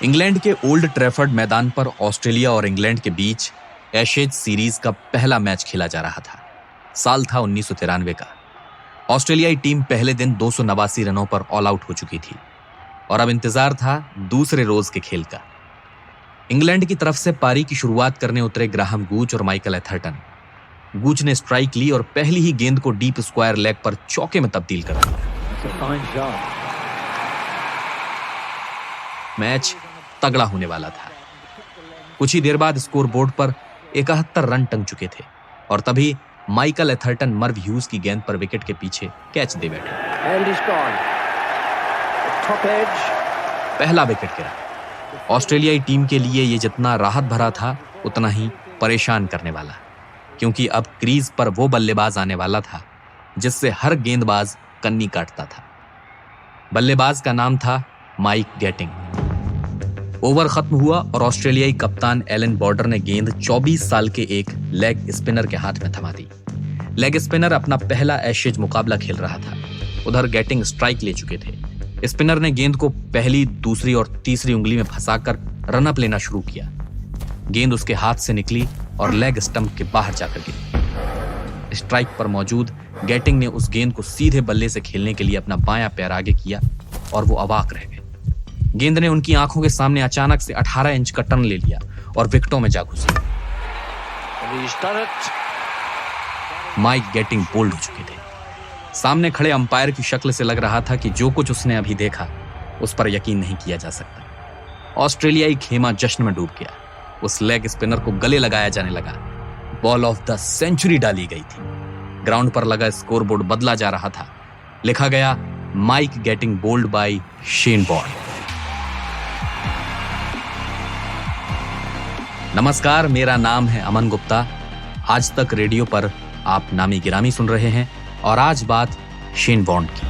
England के old Trafford मैदान पर ऑस्ट्रेलिया और इंग्लैंड के बीच एशेज सीरीज का पहला मैच खेला जा रहा था। साल था 1993 का। ऑस्ट्रेलियाई टीम पहले दिन 289 रनों पर ऑल आउट हो चुकी थी और अब इंतजार था दूसरे रोज के खेल का। इंग्लैंड की तरफ से पारी की शुरुआत करने उतरे ग्राहम गूच और माइकल एथरटन। गूच ने स्ट्राइक ली और पहली ही गेंद को डीप स्क्वायर लेग पर चौके में तब्दील कर दिया। मैच तगड़ा होने वाला था। कुछ ही देर बाद स्कोर बोर्ड पर 71 रन टंग चुके थे और तभी माइकल एथरटन मर्व ह्यूज की गेंद पर विकेट के पीछे कैच दे बैठे। पहला विकेट गिरा। ऑस्ट्रेलियाई टीम के लिए यह जितना राहत भरा था उतना ही परेशान करने वाला, क्योंकि अब क्रीज पर वो बल्लेबाज आने वाला था जिससे हर गेंदबाज कन्नी काटता था। बल्लेबाज का नाम था माइक गैटिंग। ओवर खत्म हुआ और ऑस्ट्रेलियाई कप्तान एलन बॉर्डर ने गेंद 24 साल के एक लेग स्पिनर के हाथ में थमा दी। लेग स्पिनर अपना पहला एशेज मुकाबला खेल रहा था। उधर गैटिंग स्ट्राइक ले चुके थे। स्पिनर ने गेंद को पहली, दूसरी और तीसरी उंगली में फंसाकर रनअप लेना शुरू किया। गेंद उसके हाथ से निकली और लेग स्टंप के बाहर जाकर गिरी। स्ट्राइक पर मौजूद गैटिंग ने उस गेंद को सीधे बल्ले से खेलने के लिए अपना बायां पैर आगे किया और वो अवाक रह गए। गेंद ने उनकी आंखों के सामने अचानक से 18 इंच का टर्न ले लिया और विकेटों में जा घुसी। माइक गैटिंग बोल्ड हो चुके थे। सामने खड़े अंपायर की शक्ल से लग रहा था कि जो कुछ उसने अभी देखा उस पर यकीन नहीं किया जा सकता। ऑस्ट्रेलियाई खेमा जश्न में डूब गया। उस लेग स्पिनर को गले लगाया जाने लगा। बॉल ऑफ द सेंचुरी डाली गई थी। ग्राउंड पर लगा स्कोर बोर्ड बदला जा रहा था। लिखा गया, Mike Gatting bowled by Shane Warne. नमस्कार, मेरा नाम है अमन गुप्ता। आज तक रेडियो पर आप नामी गिरामी सुन रहे हैं और आज बात शेन वॉर्न की।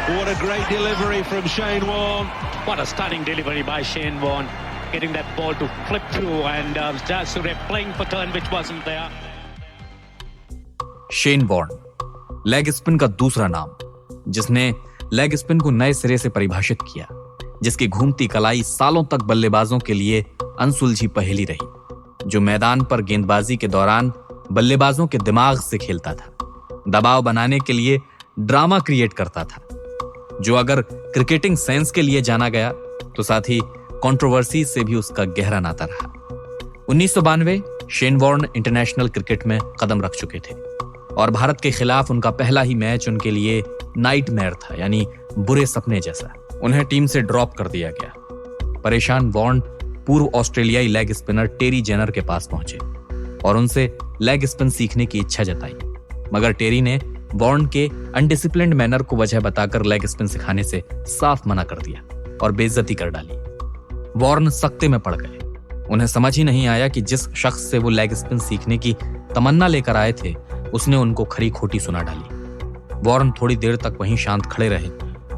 What a great delivery from Shane Warne. What a stunning delivery by Shane Warne, getting that ball to flip through and just playing for turn which wasn't there. Shane Warne, leg spin का दूसरा नाम, जिसने leg spin को नए सिरे से परिभाषित किया, जिसकी घूमती कलाई सालों तक बल्लेबाजों के लिए अनसुलझी पहेली रही, जो मैदान पर गेंदबाजी के दौरान बल्लेबाजों के दिमाग से खेलता था, दबाव बनाने के लिए ड्रामा क्रिएट करता था, जो अगर क्रिकेटिंग सेंस के लिए जाना गया तो साथ ही कंट्रोवर्सी से भी उसका गहरा नाता रहा। 1992 शेन वॉर्न इंटरनेशनल क्रिकेट में कदम रख चुके थे और भारत के खिलाफ उनका पहला ही मैच उनके लिए नाइटमेयर था, यानी बुरे सपने जैसा। उन्हें टीम से ड्रॉप कर दिया गया। परेशान वॉर्न पूर्व ऑस्ट्रेलियाई लेग स्पिनर टेरी जेनर के पास पहुंचे और उनसे लेग स्पिन सीखने की इच्छा जताई, मगर टेरी ने वॉर्न के अनडिसिप्लिन्ड मैनर को वजह बताकर लेग स्पिन सिखाने से साफ मना कर दिया और बेइज्जती कर डाली। वॉर्न सख्ते में पड़ गए। उन्हें समझ ही नहीं आया कि जिस शख्स से वो लेग स्पिन सीखने की तमन्ना लेकर आए थे उसने उनको खरी खोटी सुना डाली। वॉर्न थोड़ी देर तक वहीं शांत खड़े रहे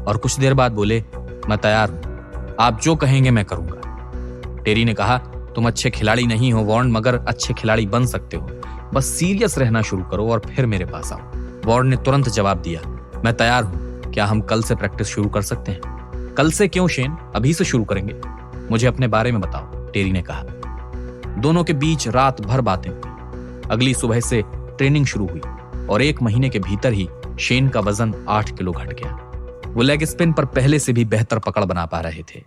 और कुछ देर बाद बोले, मैं तैयार हूं, आप जो कहेंगे मैं करूंगा। टेरी ने कहा, तुम अच्छे खिलाड़ी नहीं हो वॉर्न, मगर अच्छे खिलाड़ी बन सकते हो। बस सीरियस रहना शुरू करो और फिर मेरे पास आओ। वॉर्न ने तुरंत जवाब दिया, मैं तैयार हूं, क्या हम कल से प्रैक्टिस शुरू कर सकते हैं? कल से क्यों शेन, अभी से शुरू करेंगे। मुझे अपने बारे में बताओ, टेरी ने कहा। दोनों के बीच रात भर बातें हुई। अगली सुबह से ट्रेनिंग शुरू हुई और 1 महीने के भीतर ही शेन का वजन 8 किलो घट गया। वो लेग स्पिन पर पहले से भी बेहतर पकड़ बना पा रहे थे।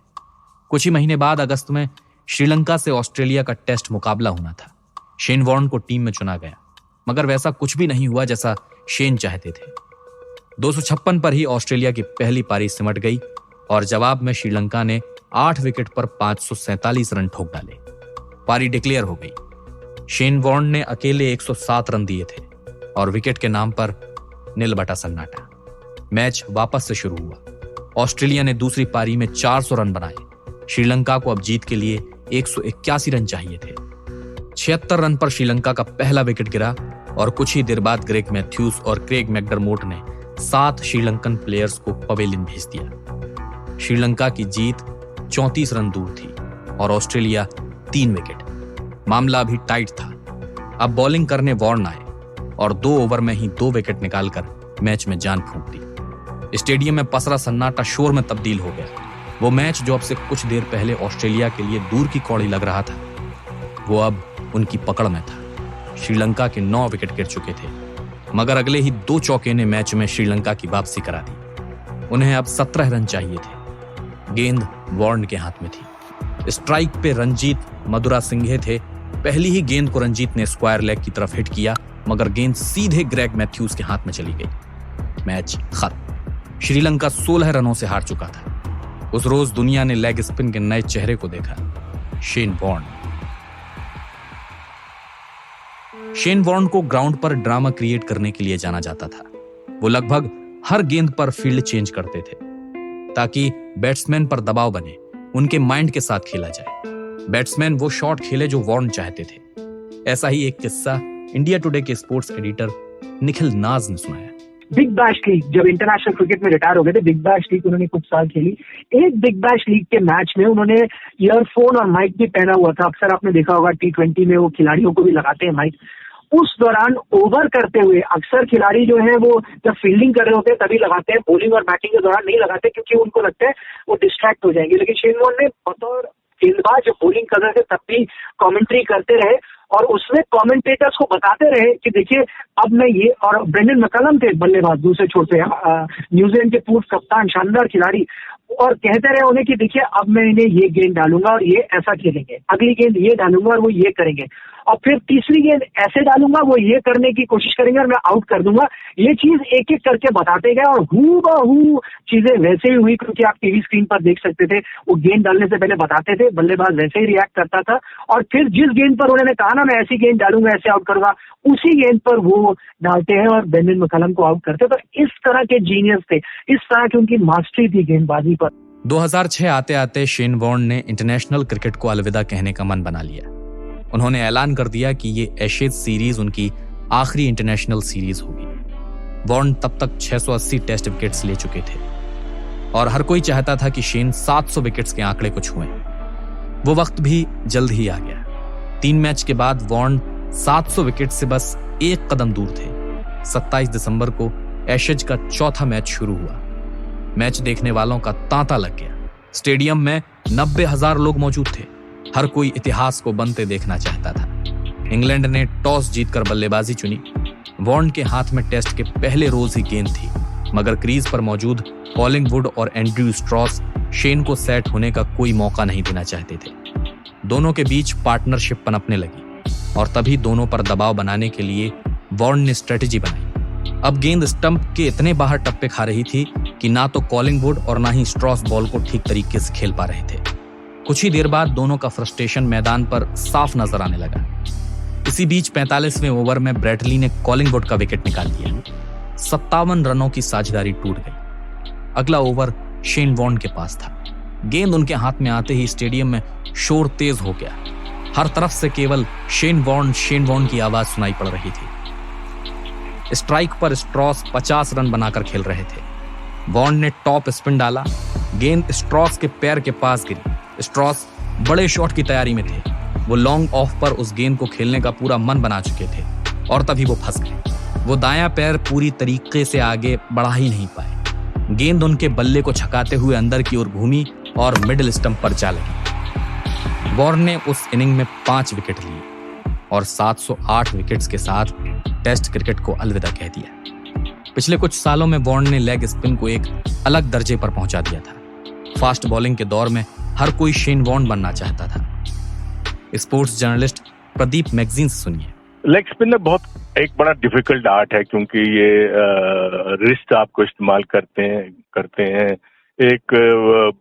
कुछ ही महीने बाद अगस्त में श्रीलंका से ऑस्ट्रेलिया का टेस्ट मुकाबला होना था। शेन वॉर्न को टीम में चुना गया, मगर वैसा कुछ भी नहीं हुआ जैसा शेन चाहते थे। 256 पर ही ऑस्ट्रेलिया की पहली पारी सिमट गई और जवाब में श्रीलंका ने 8 विकेट पर 547 रन ठोक डाले। पारी डिक्लेयर हो गई। शेन वॉर्न ने अकेले 107 रन दिए थे और विकेट के नाम पर नील बटा सन्नाटा। मैच वापस से शुरू हुआ। ऑस्ट्रेलिया ने दूसरी पारी में 400 रन बनाए। श्रीलंका को अब जीत के लिए 181 रन चाहिए थे। 76 रन पर श्रीलंका का पहला विकेट गिरा और कुछ ही देर बाद ग्रेग मैथ्यूज और क्रेग मैकडरमोट ने 7 श्रीलंकन प्लेयर्स को पवेलियन भेज दिया। श्रीलंका की जीत 34 रन दूर थी और ऑस्ट्रेलिया 3 विकेट। मामला अभी टाइट था। अब बॉलिंग करने वॉर्न आए और 2 ओवर में ही 2 विकेट निकालकर मैच में जान फूंक दी। स्टेडियम में पसरा सन्नाटा शोर में तब्दील हो गया। वो मैच जो अब से कुछ देर पहले ऑस्ट्रेलिया के लिए दूर की कौड़ी लग रहा था, वो अब उनकी पकड़ में था। श्रीलंका के 9 विकेट गिर चुके थे, मगर अगले ही 2 चौके ने मैच में श्रीलंका की वापसी करा दी। उन्हें अब 17 रन चाहिए थे। गेंद वॉर्न के हाथ में थी। स्ट्राइक पे रंजीत मधुरा सिंघे थे। पहली ही गेंद को रंजीत ने स्क्वायर लेग की तरफ हिट किया, मगर गेंद सीधे ग्रेग मैथ्यूज के हाथ में चली गई। मैच खत्म। श्रीलंका 16 रनों से हार चुका था। उस रोज दुनिया ने लेग स्पिन के नए चेहरे को देखा, शेन वॉर्न। शेन वॉर्न को ग्राउंड पर ड्रामा क्रिएट करने के लिए जाना जाता था। वो लगभग हर गेंद पर फील्ड चेंज करते थे ताकि बैट्समैन पर दबाव बने, उनके माइंड के साथ खेला जाए। बैट्समैन वो शॉट खेले जो वॉर्न चाहते थे। ऐसा ही एक किस्सा इंडिया टुडे के स्पोर्ट्स एडिटर निखिल नाज ने सुनाया। बिग बैश लीग जब इंटरनेशनल क्रिकेट में रिटायर हो गए थे, बिग बैश लीग उन्होंने कुछ साल खेली। एक बिग बैश लीग के मैच में उन्होंने ईयरफोन और माइक भी पहना हुआ था। अक्सर आपने देखा होगा T20 में वो खिलाड़ियों को भी लगाते हैं माइक। उस दौरान ओवर करते हुए अक्सर खिलाड़ी जो है वो जब फील्डिंग कर रहे होते हैं तभी लगाते हैं, बॉलिंग और बैटिंग के दौरान नहीं लगाते क्योंकि उनको लगता है वो डिस्ट्रैक्ट हो जाएंगे। लेकिन शेन वॉर्न ने बतौर गेंदबाज जब बॉलिंग कर रहे थे तब भी कमेंट्री करते रहे और उसमें कमेंटेटर्स को बताते रहे कि देखिए अब मैं ये, और ब्रेंडन मैकलम थे बल्लेबाज दूसरे छोर पे, न्यूजीलैंड के पूर्व कप्तान, शानदार खिलाड़ी, और कहते रहे उन्हें कि देखिए अब मैं इन्हें ये गेंद डालूंगा और ये ऐसा खेलेंगे, अगली गेंद ये डालूंगा और वो ये करेंगे, और फिर तीसरी गेंद ऐसे डालूंगा वो ये करने की कोशिश करेंगे और मैं आउट कर दूंगा। ये चीज एक एक करके बताते गए और हूबहू चीजें वैसे ही हुई, क्योंकि आप टीवी स्क्रीन पर देख सकते थे। वो गेंद डालने से पहले बताते थे, बल्लेबाज वैसे ही रिएक्ट करता था, और फिर जिस गेंद पर उन्होंने कहा ना मैं ऐसी गेंद डालूंगा, ऐसे आउट करूंगा, उसी गेंद पर वो डालते हैं और ब्रेंडन मैकलम को आउट करते हैं। तो इस तरह के जीनियस थे, इस तरह की उनकी मास्टरी थी गेंदबाजी पर। 2006 आते आते शेन वॉर्न ने इंटरनेशनल क्रिकेट को अलविदा कहने का मन बना लिया। उन्होंने ऐलान कर दिया कि ये एशेज सीरीज उनकी आखिरी इंटरनेशनल सीरीज होगी। वॉर्न तब तक 680 टेस्ट विकेट्स ले चुके थे और हर कोई चाहता था कि शेन 700 विकेट्स के आंकड़े को छुएं। वो वक्त भी जल्द ही आ गया। 3 मैच के बाद वॉर्न 700 विकेट से बस एक कदम दूर थे। 27 दिसंबर को एशेज का चौथा मैच शुरू हुआ। मैच देखने वालों का तांता लग गया। स्टेडियम में 90,000 लोग मौजूद थे। हर कोई इतिहास को बनते देखना चाहता था। इंग्लैंड ने टॉस जीतकर बल्लेबाजी चुनी। वॉर्न के हाथ में टेस्ट के पहले रोज ही गेंद थी, मगर क्रीज पर मौजूद कॉलिंगवुड और एंड्रयू स्ट्रॉस शेन को सेट होने का कोई मौका नहीं देना चाहते थे। दोनों के बीच पार्टनरशिप पनपने लगी और तभी दोनों पर दबाव बनाने के लिए वॉर्न ने स्ट्रेटेजी बनाई। अब गेंद स्टंप के इतने बाहर टप्पे खा रही थी कि ना तो कॉलिंगवुड और ना ही स्ट्रॉस बॉल को ठीक तरीके से खेल पा रहे थे। कुछ ही देर बाद दोनों का फ्रस्ट्रेशन मैदान पर साफ नजर आने लगा। इसी बीच 45वें ओवर में ब्रैडली ने कॉलिंगवुड का विकेट निकाल दिया। 57 रनों की साझेदारी टूट गई। अगला ओवर शेन वॉर्न के पास था। गेंद उनके हाथ में आते ही स्टेडियम में शोर तेज हो गया। हर तरफ से केवल शेन वॉर्न की आवाज सुनाई पड़ रही थी। स्ट्राइक पर स्ट्रॉस 50 रन बनाकर खेल रहे थे। वॉर्न ने टॉप स्पिन डाला। गेंद स्ट्रॉस के पैर के पास गिरी। स्ट्रॉस बड़े शॉट की तैयारी में थे। वो लॉन्ग ऑफ पर उस गेंद को खेलने का पूरा मन बना चुके थे और तभी वो फंस गए। वो दायां पैर पूरी तरीके से आगे बढ़ा ही नहीं पाए। गेंद उनके बल्ले को छकाते हुए अंदर की ओर घूमी और मिडिल स्टंप पर जा लगी। वॉर्न ने उस इनिंग में 5 विकेट लिए और 708 विकेट्स के साथ टेस्ट क्रिकेट को अलविदा कह दिया। पिछले कुछ सालों में वॉर्न ने लेग स्पिन को एक अलग दर्जे पर पहुंचा दिया था। फास्ट बॉलिंग के दौर में हर कोई शेन वॉर्न बनना चाहता था। स्पोर्ट्स जर्नलिस्ट प्रदीप मैगजीन से सुनिए। लेग स्पिनर बहुत एक बड़ा डिफिकल्ट आर्ट है, क्योंकि ये रिस्ट आपको इस्तेमाल करते हैं। एक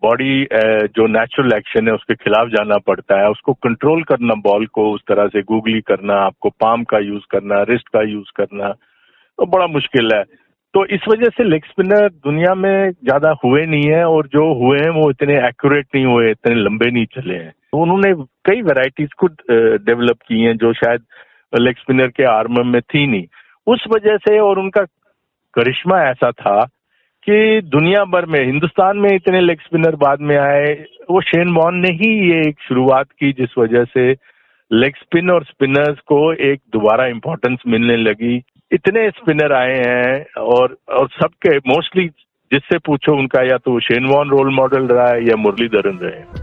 बॉडी जो नेचुरल एक्शन है उसके खिलाफ जाना पड़ता है। उसको कंट्रोल करना, बॉल को उस तरह से गूगली करना, आपको पाम का यूज करना, रिस्ट का यूज करना, तो बड़ा मुश्किल है। तो इस वजह से लेग स्पिनर दुनिया में ज्यादा हुए नहीं है, और जो हुए हैं वो इतने एक्यूरेट नहीं हुए, इतने लंबे नहीं चले हैं। तो उन्होंने कई वैरायटीज खुद डेवलप की हैं जो शायद लेग स्पिनर के आर्मर में थी नहीं। उस वजह से, और उनका करिश्मा ऐसा था कि दुनिया भर में, हिंदुस्तान में इतने लेग स्पिनर बाद में आए, वो शेन वॉर्न ने ही ये एक शुरुआत की जिस वजह से लेग स्पिन और स्पिनर्स को एक दोबारा इंपॉर्टेंस मिलने लगी। इतने स्पिनर आए हैं और सबके मोस्टली जिससे पूछो उनका या तो शेन वॉर्न रोल मॉडल रहा है या मुरलीधरन रहे हैं।